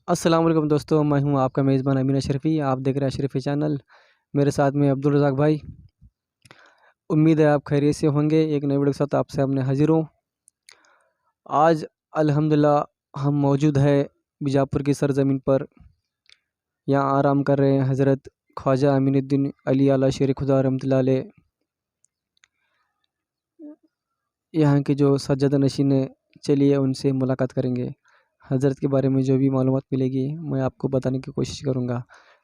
السلام علیکم دوستو، میں ہوں آپ کا میزبان امین اشرفی۔ آپ دیکھ رہے ہیں اشرفی چینل۔ میرے ساتھ میں عبدالرزاق بھائی۔ امید ہے آپ خیریت سے ہوں گے۔ ایک نئی ویڈیو کے ساتھ آپ سے میں حاضر ہوں۔ آج الحمدللہ ہم موجود ہے بیجاپور کی سرزمین پر۔ یہاں آرام کر رہے ہیں حضرت خواجہ امین الدین علی اعلیٰ شیر خدا رحمۃ اللہ علیہ۔ یہاں کے جو سجادہ نشین ہیں، چلیے ان سے ملاقات کریں گے۔ حضرت کے بارے میں جو بھی معلومات ملے گی میں آپ کو بتانے کی کوشش کروں گا۔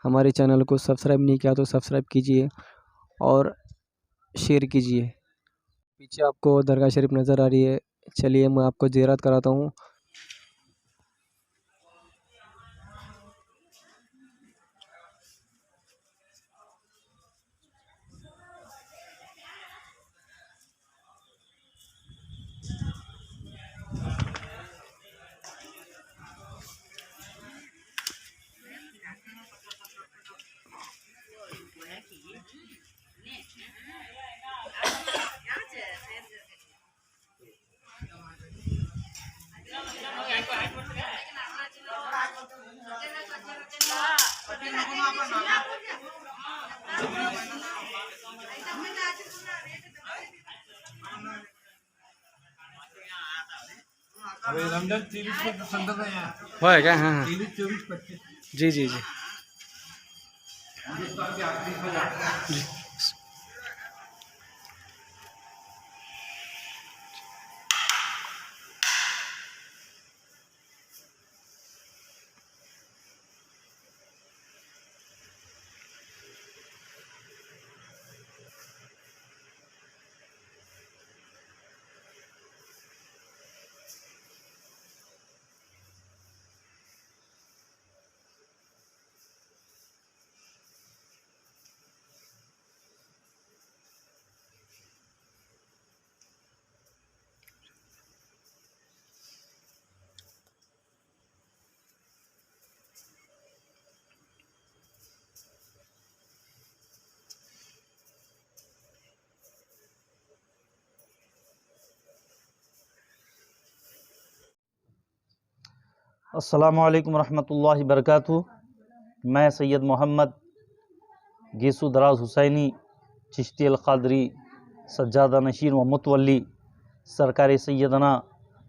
ہمارے چینل کو سبسکرائب نہیں کیا تو سبسکرائب کیجئے اور شیئر کیجئے۔ پیچھے آپ کو درگاہ شریف نظر آ رہی ہے، چلیے میں آپ کو زیارت کراتا ہوں۔ ہوا ہے کیا؟ ہاں ہاں جی جی جی جی۔ السلام علیکم ورحمۃ اللہ وبرکاتہ۔ میں سید محمد گیسو دراز حسینی چشتی القادری سجادہ نشین و متولی سرکار سیدنا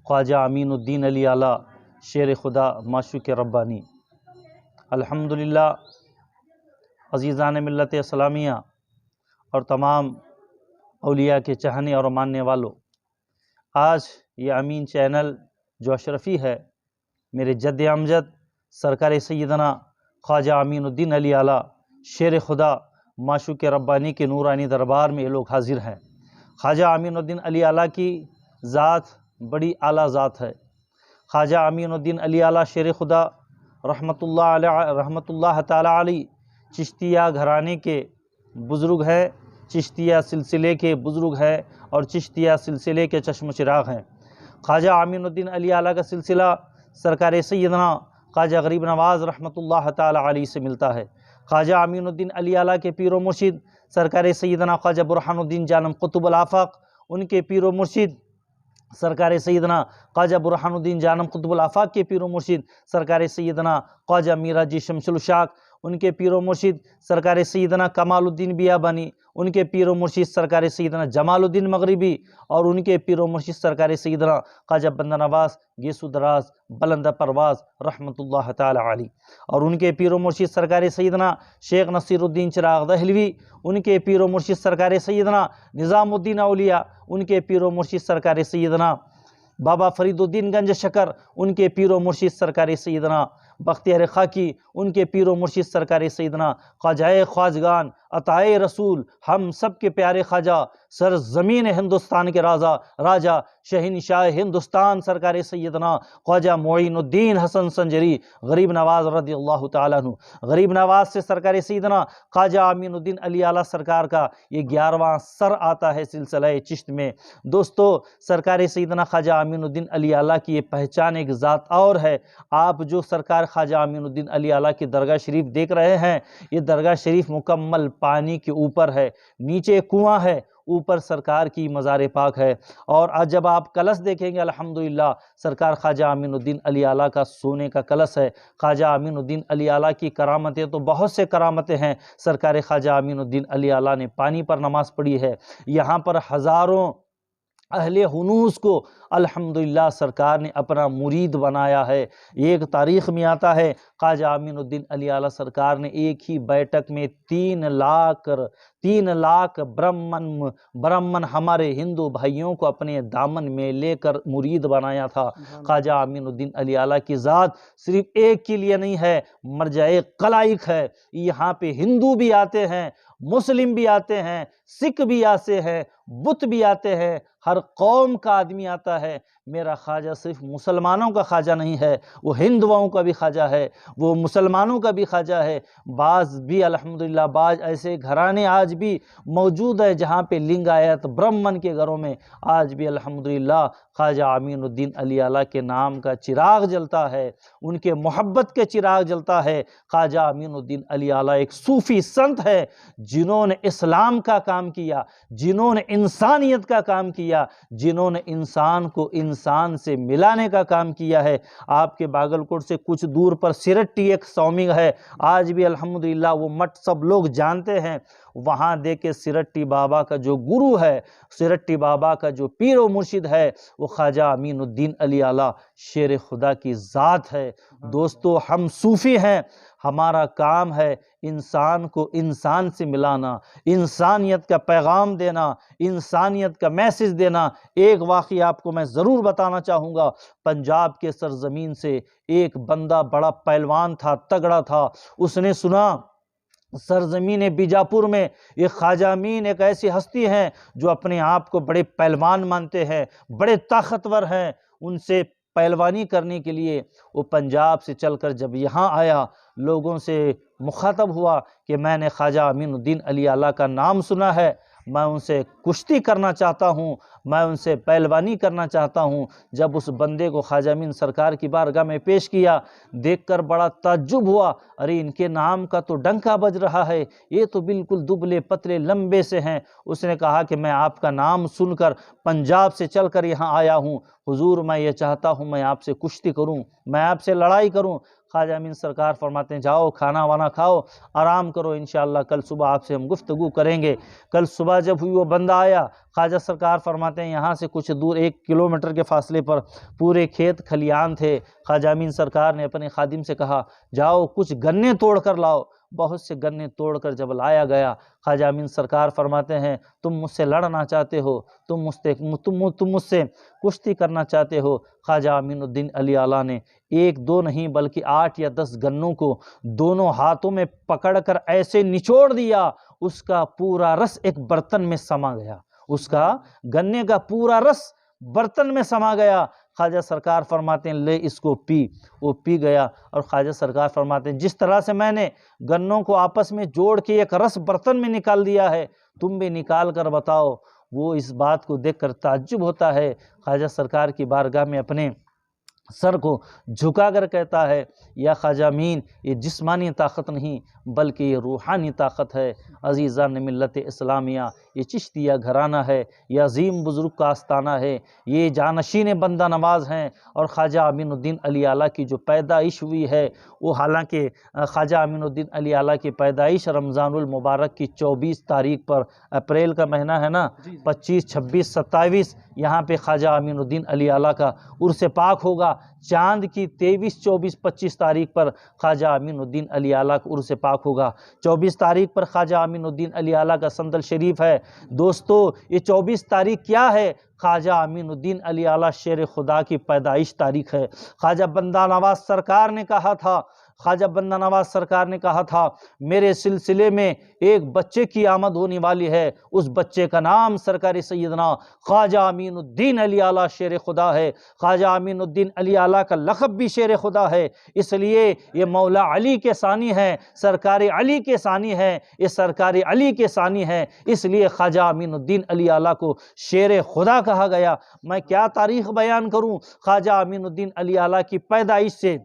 خواجہ امین الدین علی اعلیٰ شیر خدا معشوق ربانی۔ الحمدللہ عزیزان ملت اسلامیہ اور تمام اولیاء کے چاہنے اور ماننے والوں، آج یہ امین چینل جو اشرفی ہے، میرے جد امجد سرکار سیدنا خواجہ امین الدین علی اعلیٰ شیر خدا معشوق ربانی کے نورانی دربار میں یہ لوگ حاضر ہیں۔ خواجہ امین الدین علی اعلیٰ کی ذات بڑی اعلیٰ ذات ہے۔ خواجہ امین الدین علی اعلیٰ شیر خدا رحمۃ اللہ تعالی علیہ چشتیہ گھرانے کے بزرگ ہیں، چشتیہ سلسلے کے بزرگ ہیں اور چشتیہ سلسلے کے چشم و چراغ ہیں۔ خواجہ امین الدین علی اعلیٰ کا سلسلہ سرکار سیدنا خواجہ غریب نواز رحمۃ اللہ تعالی علیہ سے ملتا ہے۔ خواجہ امین الدین علی اعلیٰ کے پیر و مرشد سرکار سیدنا خواجہ برہان الدین جانم قطب الآفاق، ان کے پیر و مرشد سرکار سیدنا خواجہ برہان الدین جانم قطب الآفاق کے پیر و مرشد سرکار سیدنا خواجہ میرا جی شمس الشاق، ان کے پیر و مرشد سرکار سیدنا کمال الدین بیابانی، ان کے پیر و مرشد سرکار سیدنا جمال الدین مغربی، اور ان کے پیر و مرشد سرکار سیدنا خواجہ بندہ نواز گیسو دراز بلند پرواز رحمۃ اللہ تعالی علیہ، اور ان کے پیر و مرشد سرکار سیدنا شیخ نصیر الدین چراغ دہلوی، ان کے پیر و مرشد سرکار سیدنا نظام الدین اولیاء، ان کے پیر و مرشد سرکار سیدنا بابا فرید الدین گنج شکر، ان کے پیر و مرشد سرکار سیدنا بختیار خاکی، ان کے پیر و مرشد سرکار سیدنا خواجہ خواجگان عطائے رسول، ہم سب کے پیارے خواجہ سرزمین ہندوستان کے راجہ شہنشاہ ہندوستان سرکار سیدنا خواجہ معین الدین حسن سنجری غریب نواز رضی اللہ تعالیٰ عنہ۔ غریب نواز سے سرکار سیدنا خواجہ امین الدین علی اعلیٰ سرکار کا یہ 11واں سر آتا ہے سلسلہ چشت میں۔ دوستو، سرکار سیدنا خواجہ امین الدین علی اعلیٰ کی یہ پہچان ایک ذات اور ہے۔ آپ جو سرکار خواجہ امین الدین علی اعلیٰ کی درگاہ شریف دیکھ رہے ہیں، یہ درگاہ شریف مکمل پانی کے اوپر ہے، نیچے کنواں ہے، اوپر سرکار کی مزار پاک ہے۔ اور آج جب آپ کلش دیکھیں گے الحمدللہ سرکار خواجہ امین الدین علی اعلیٰ کا سونے کا کلش ہے۔ خواجہ امین الدین علی اعلیٰ کی کرامتیں تو بہت سے کرامتیں ہیں۔ سرکار خواجہ امین الدین علی اعلیٰ نے پانی پر نماز پڑھی ہے۔ یہاں پر ہزاروں اہل ہنوز کو الحمدللہ سرکار نے اپنا مرید بنایا ہے۔ ایک تاریخ میں آتا ہے خواجہ امین الدین علی اعلیٰ سرکار نے ایک ہی بیٹھک میں 3 لاکھ برہمن ہمارے ہندو بھائیوں کو اپنے دامن میں لے کر مرید بنایا تھا۔ خواجہ امین الدین علی اعلیٰ کی ذات صرف ایک کے لیے نہیں ہے، مرجع خلائق ہے۔ یہاں پہ ہندو بھی آتے ہیں، مسلم بھی آتے ہیں، سکھ بھی آتے ہیں، بت بھی آتے ہیں، ہر قوم کا آدمی آتا ہے۔ میرا خواجہ صرف مسلمانوں کا خواجہ نہیں ہے، وہ ہندوؤں کا بھی خواجہ ہے، وہ مسلمانوں کا بھی خواجہ ہے۔ بعض بھی الحمدللہ بعض ایسے گھرانے آج بھی موجود ہے جہاں پہ لنگایت برہمن کے گھروں میں آج بھی الحمدللہ خواجہ امین الدین علی اعلیٰ کے نام کا چراغ جلتا ہے، ان کے محبت کے چراغ جلتا ہے۔ خواجہ امین الدین علی اعلیٰ ایک صوفی سنت ہے جنہوں نے اسلام کا کام کیا، جنہوں نے انسانیت کا کام کیا، جنہوں نے انسان کو انسان سے ملانے کا کام کیا ہے۔ آپ کے باگلکوٹ سے کچھ دور پر سرٹی ایک سومنگ ہے، آج بھی الحمدللہ وہ مٹ سب لوگ جانتے ہیں۔ وہاں دیکھے سرٹی بابا کا جو گرو ہے، سرٹی بابا کا جو پیر و مرشد ہے، وہ خواجہ امین الدین علی اعلیٰ شیر خدا کی ذات ہے۔ دوستو ہم صوفی ہیں، ہمارا کام ہے انسان کو انسان سے ملانا، انسانیت کا پیغام دینا، انسانیت کا میسج دینا۔ ایک واقعہ آپ کو میں ضرور بتانا چاہوں گا۔ پنجاب کے سرزمین سے ایک بندہ بڑا پہلوان تھا، تگڑا تھا۔ اس نے سنا سرزمین بیجاپور میں ایک خواجہ امین ایک ایسی ہستی ہیں جو اپنے آپ کو بڑے پہلوان مانتے ہیں، بڑے طاقتور ہیں۔ ان سے پہلوانی کرنے کے لیے وہ پنجاب سے چل کر جب یہاں آیا، لوگوں سے مخاطب ہوا کہ میں نے خواجہ امین الدین علی اعلیٰ کا نام سنا ہے، میں ان سے کشتی کرنا چاہتا ہوں، میں ان سے پہلوانی کرنا چاہتا ہوں۔ جب اس بندے کو خواجہ امین سرکار کی بارگاہ میں پیش کیا، دیکھ کر بڑا تعجب ہوا، ارے ان کے نام کا تو ڈنکا بج رہا ہے، یہ تو بالکل دبلے پتلے لمبے سے ہیں۔ اس نے کہا کہ میں آپ کا نام سن کر پنجاب سے چل کر یہاں آیا ہوں، حضور میں یہ چاہتا ہوں میں آپ سے کشتی کروں، میں آپ سے لڑائی کروں۔ خواجہ امین سرکار فرماتے ہیں جاؤ کھانا وانا کھاؤ، آرام کرو، انشاءاللہ کل صبح آپ سے ہم گفتگو کریں گے۔ کل صبح جب ہوئی وہ بندہ آیا، خواجہ سرکار فرماتے ہیں یہاں سے کچھ دور 1 کلومیٹر کے فاصلے پر پورے کھیت کھلیان تھے۔ خواجہ امین سرکار نے اپنے خادم سے کہا جاؤ کچھ گنے توڑ کر لاؤ۔ بہت سے گنے توڑ کر جب لایا گیا، خواجہ امین سرکار فرماتے ہیں تم مجھ سے لڑنا چاہتے ہو، تم مجھ سے کشتی کرنا چاہتے ہو۔ خواجہ امین الدین علی اعلیٰ نے 1 2 نہیں بلکہ 8 یا 10 گنوں کو دونوں ہاتھوں میں پکڑ کر ایسے نچوڑ دیا، اس کا پورا رس ایک برتن میں سما گیا، اس کا گنے کا پورا رس برتن میں سما گیا۔ خواجہ سرکار فرماتے ہیں لے اس کو پی، وہ پی گیا۔ اور خواجہ سرکار فرماتے ہیں جس طرح سے میں نے گنوں کو آپس میں جوڑ کے ایک رس برتن میں نکال دیا ہے، تم بھی نکال کر بتاؤ۔ وہ اس بات کو دیکھ کر تعجب ہوتا ہے، خواجہ سرکار کی بارگاہ میں اپنے سر کو جھکا کر کہتا ہے یا خواجہ امین یہ جسمانی طاقت نہیں بلکہ یہ روحانی طاقت ہے۔ عزیزان ملت اسلامیہ، یہ چشتیہ گھرانہ ہے، یہ عظیم بزرگ کا آستانہ ہے، یہ جانشین بندہ نواز ہیں۔ اور خواجہ امین الدین علی اعلیٰ کی جو پیدائش ہوئی ہے، وہ حالانکہ خواجہ امین الدین علی اعلیٰ کی پیدائش رمضان المبارک کی 24 تاریخ پر، اپریل کا مہینہ ہے نا، 25 26 27 یہاں پہ خواجہ امین الدین علی اعلیٰ کا عرس پاک ہوگا۔ چاند کی 23 24 25 تاریخ پر خواجہ امین الدین علی اعلیٰ کا عرس پاک ہوگا۔ 24 تاریخ پر خواجہ امین الدین علی اعلیٰ کا سندل شریف ہے۔ دوستو یہ 24 تاریخ کیا ہے؟ خواجہ امین الدین علی اعلیٰ شیر خدا کی پیدائش تاریخ ہے۔ خواجہ بندہ نواز سرکار نے کہا تھا، خواجہ بندہ نواز سرکار نے کہا تھا میرے سلسلے میں ایک بچے کی آمد ہونے والی ہے، اس بچے کا نام سرکار سیدنا خواجہ امین الدین علی اعلیٰ شیر خدا ہے۔ خواجہ امین الدین علی اعلیٰ کا لقب بھی شیر خدا ہے، اس لیے یہ مولا علی کے ثانی ہے، سرکار علی کے ثانی ہے، یہ سرکار علی کے ثانی ہے، اس لیے خواجہ امین الدین علی اعلیٰ کو شیر خدا کہا گیا۔ میں کیا تاریخ بیان کروں؟ خواجہ امین الدین علی اعلیٰ کی پیدائش سے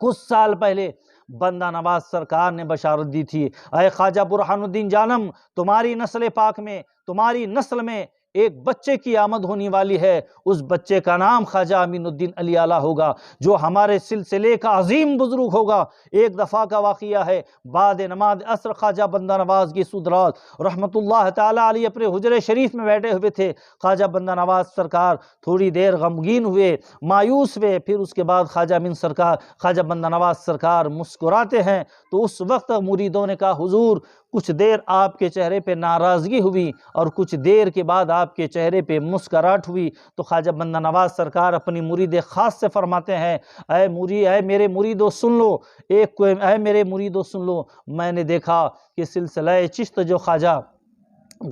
کچھ سال پہلے بندہ نواز سرکار نے بشارت دی تھی، اے خواجہ برہان الدین جانم، تمہاری نسل پاک میں، تمہاری نسل میں ایک بچے کی آمد ہونے والی ہے، اس بچے کا نام خواجہ امین الدین علی اعلیٰ ہوگا، جو ہمارے سلسلے کا عظیم بزرگ ہوگا۔ ایک دفعہ کا واقعہ ہے، بعد نماز عصر خواجہ بندہ نواز کی سودرات رحمۃ اللہ تعالیٰ علیہ اپنے حجرے شریف میں بیٹھے ہوئے تھے۔ خواجہ بندہ نواز سرکار تھوڑی دیر غمگین ہوئے، مایوس ہوئے، پھر اس کے بعد خواجہ بندہ نواز سرکار مسکراتے ہیں۔ تو اس وقت مریدوں نے کہا، حضور کچھ دیر آپ کے چہرے پہ ناراضگی ہوئی اور کچھ دیر کے بعد آپ کے چہرے پہ مسکراہٹ ہوئی۔ تو خواجہ بندہ نواز سرکار اپنی مرید خاص سے فرماتے ہیں، اے میرے مریدو سن لو، اے میرے مریدو سن لو، میں نے دیکھا کہ سلسلہ چشت جو خواجہ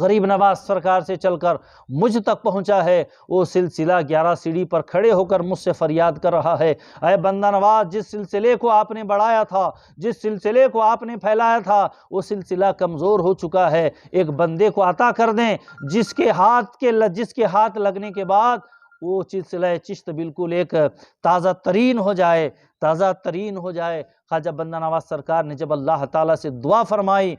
غریب نواز سرکار سے چل کر مجھ تک پہنچا ہے، وہ سلسلہ 11 سیڑھی پر کھڑے ہو کر مجھ سے فریاد کر رہا ہے، اے بندہ نواز، جس سلسلے کو آپ نے بڑھایا تھا، جس سلسلے کو آپ نے پھیلایا تھا، وہ سلسلہ کمزور ہو چکا ہے، ایک بندے کو عطا کر دیں جس کے ہاتھ لگنے کے بعد وہ سلسلہ چشت بالکل ایک تازہ ترین ہو جائے۔ خواجہ بندہ نواز سرکار نے جب اللہ تعالیٰ سے دعا فرمائی،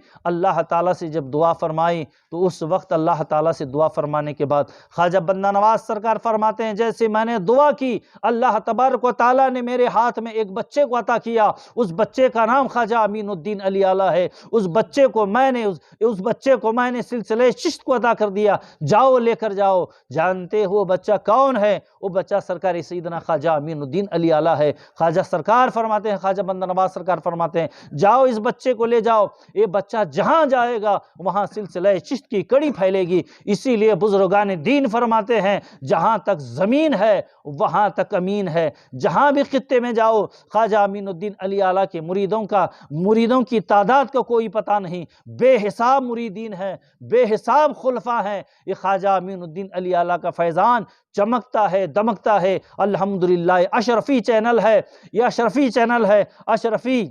تو اس وقت اللہ تعالیٰ سے دعا فرمانے کے بعد خواجہ بندہ نواز سرکار فرماتے ہیں، جیسے میں نے دعا کی، اللہ تبارک و تعالیٰ نے میرے ہاتھ میں ایک بچے کو عطا کیا، اس بچے کا نام خواجہ امین الدین علی اعلیٰ ہے۔ اس بچے کو میں نے سلسلہ چشت کو عطا کر دیا، جاؤ لے کر جاؤ۔ جانتے ہو بچہ کون ہے؟ وہ بچہ سرکار سیدنا خواجہ امین الدین علی اعلیٰ ہے۔ خواجہ بندہ نواز سرکار فرماتے ہیں، جاؤ اس بچے کو لے جاؤ، یہ بچہ جہاں جائے گا وہاں سلسلہ چشت کی کڑی پھیلے گی۔ اسی لیے بزرگان دین فرماتے ہیں، جہاں تک زمین ہے وہاں تک امین ہے۔ جہاں بھی خطے میں جاؤ، خواجہ امین الدین علی اعلیٰ کے مریدوں کی تعداد کا کوئی پتہ نہیں، بے حساب مریدین ہیں، بے حساب خلفاء ہیں۔ یہ خواجہ امین الدین علی اعلیٰ کا فیضان چمکتا ہے، دمکتا ہے۔ الحمدللہ اشرفی چینل ہے، یہ اشرفی چینل ہے۔ اشرفی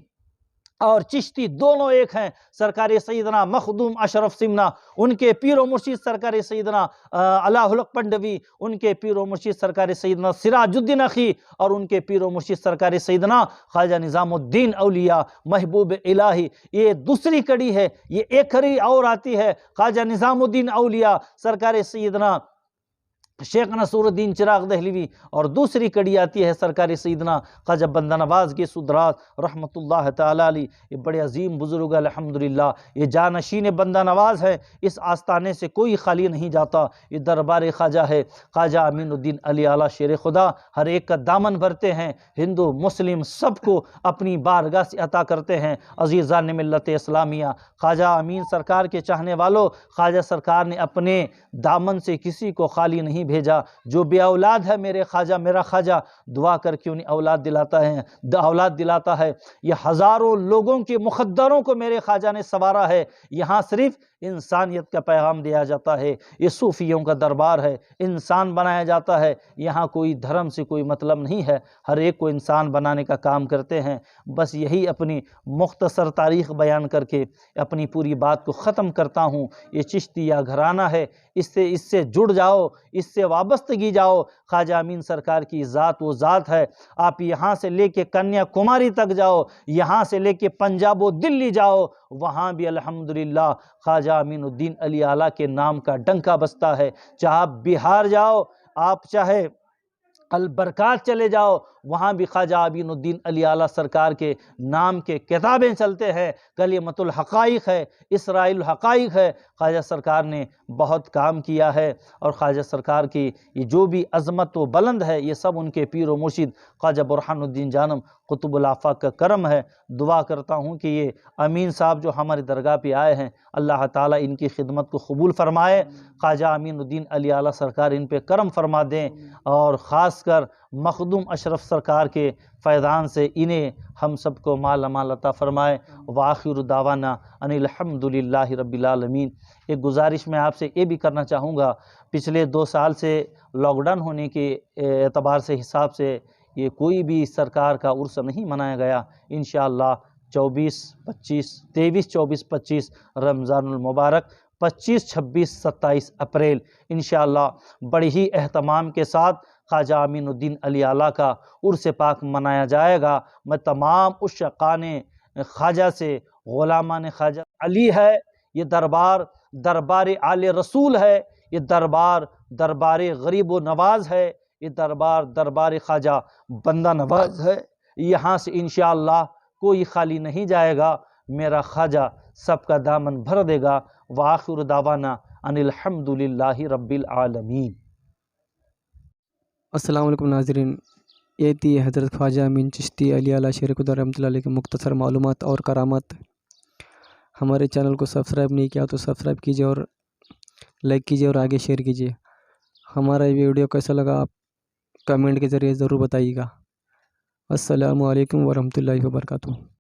اور چشتی دونوں ایک ہیں۔ سرکار سیدنا مخدوم اشرف سمنا، ان کے پیر و مرشد سرکار سیدنا الہ الحق پنڈوی، ان کے پیر و مرشد سرکار سیدنا سراج الدین اخی، اور ان کے پیر و مرشد سرکار سیدنا خواجہ نظام الدین اولیاء محبوب الہی۔ یہ دوسری کڑی ہے، یہ ایک کڑی اور آتی ہے، خواجہ نظام الدین اولیاء سرکار سیدنا شیخ نصور الدین چراغ دہلوی، اور دوسری کڑی آتی ہے سرکار سیدنا خواجہ بندہ نواز کے سودرات رحمۃ اللہ تعالیٰ علیہ۔ یہ بڑے عظیم بزرگ الحمدللہ، یہ جانشین بندہ نواز ہے، اس آستانے سے کوئی خالی نہیں جاتا۔ یہ دربار خواجہ ہے، خواجہ امین الدین علی اعلیٰ شیر خدا ہر ایک کا دامن بھرتے ہیں، ہندو مسلم سب کو اپنی بارگاہ سے عطا کرتے ہیں۔ عزیزان ملت اسلامیہ، خواجہ امین سرکار کے چاہنے والوں، خواجہ سرکار نے اپنے دامن سے کسی کو خالی نہیں بھیجا۔ جو بے اولاد ہے میرا خواجہ دعا کر کے انہیں اولاد دلاتا ہے۔ یہ ہزاروں لوگوں کے مخدروں کو میرے خواجہ نے سنوارا ہے۔ یہاں صرف انسانیت کا پیغام دیا جاتا ہے، یہ صوفیوں کا دربار ہے، انسان بنایا جاتا ہے۔ یہاں کوئی دھرم سے کوئی مطلب نہیں ہے، ہر ایک کو انسان بنانے کا کام کرتے ہیں۔ بس یہی اپنی مختصر تاریخ بیان کر کے اپنی پوری بات کو ختم کرتا ہوں۔ یہ چشتیہ گھرانہ ہے، اس سے جڑ جاؤ، اس سے وابستگی جاؤ۔ خواجہ امین سرکار کی ذات وہ ذات ہے، آپ یہاں سے لے کے کنیا کماری تک جاؤ، یہاں سے لے کے پنجاب و دلی جاؤ، وہاں بھی الحمدللہ خواجہ امین الدین علی اعلیٰ کے نام کا ڈنکا بجتا ہے۔ چاہے آپ بہار جاؤ، آپ چاہے البرکات چلے جاؤ، وہاں بھی خواجہ امین الدین علی اعلیٰ سرکار کے نام کے کتابیں چلتے ہیں۔ کلمۃ الحقائق ہے، اسرائیل الحقائق ہے۔ خواجہ سرکار نے بہت کام کیا ہے، اور خواجہ سرکار کی یہ جو بھی عظمت و بلند ہے، یہ سب ان کے پیر و مرشد خواجہ برہان الدین جانم قطب الآفاق کا کرم ہے۔ دعا کرتا ہوں کہ یہ امین صاحب جو ہماری درگاہ پہ آئے ہیں، اللہ تعالیٰ ان کی خدمت کو قبول فرمائے، خواجہ امین الدین علی اعلیٰ سرکار ان پہ کرم فرما دیں، اور خاص کر مخدوم اشرف سرکار کے فیضان سے انہیں ہم سب کو مالا مال عطا فرمائے۔ وآخر دعوانا ان الحمدللہ رب العالمین۔ ایک گزارش میں آپ سے یہ بھی کرنا چاہوں گا، پچھلے 2 سال سے لاک ڈاؤن ہونے کے اعتبار سے حساب سے یہ کوئی بھی سرکار کا عرس نہیں منایا گیا۔ انشاءاللہ 23، 25 رمضان المبارک، 25، 26، 27 اپریل انشاءاللہ بڑی ہی اہتمام کے ساتھ خواجہ امین الدین علی اعلیٰ کا عرس پاک منایا جائے گا۔ میں تمام عشاقان خواجہ سے غلامان خواجہ علی ہے، یہ دربار دربار آل رسول ہے، یہ دربار دربار غریب و نواز ہے، یہ دربار دربار خواجہ بندہ نواز ہے۔ یہاں سے انشاءاللہ کوئی خالی نہیں جائے گا، میرا خواجہ سب کا دامن بھر دے گا۔ وآخر دعوانا ان الحمد للہ رب العالمین۔ السلام علیکم ناظرین، یہ تھی حضرت خواجہ امین چشتی علی اعلیٰ شیر خدا رحمۃ اللہ علیہ کی مختصر معلومات اور کرامات۔ ہمارے چینل کو سبسکرائب نہیں کیا تو سبسکرائب کیجیے اور لائک کیجیے اور آگے شیئر کیجیے۔ ہمارا یہ ویڈیو کیسا لگا آپ کمنٹ کے ذریعے ضرور بتائیے گا۔ السلام علیکم ورحمۃ اللہ وبرکاتہ۔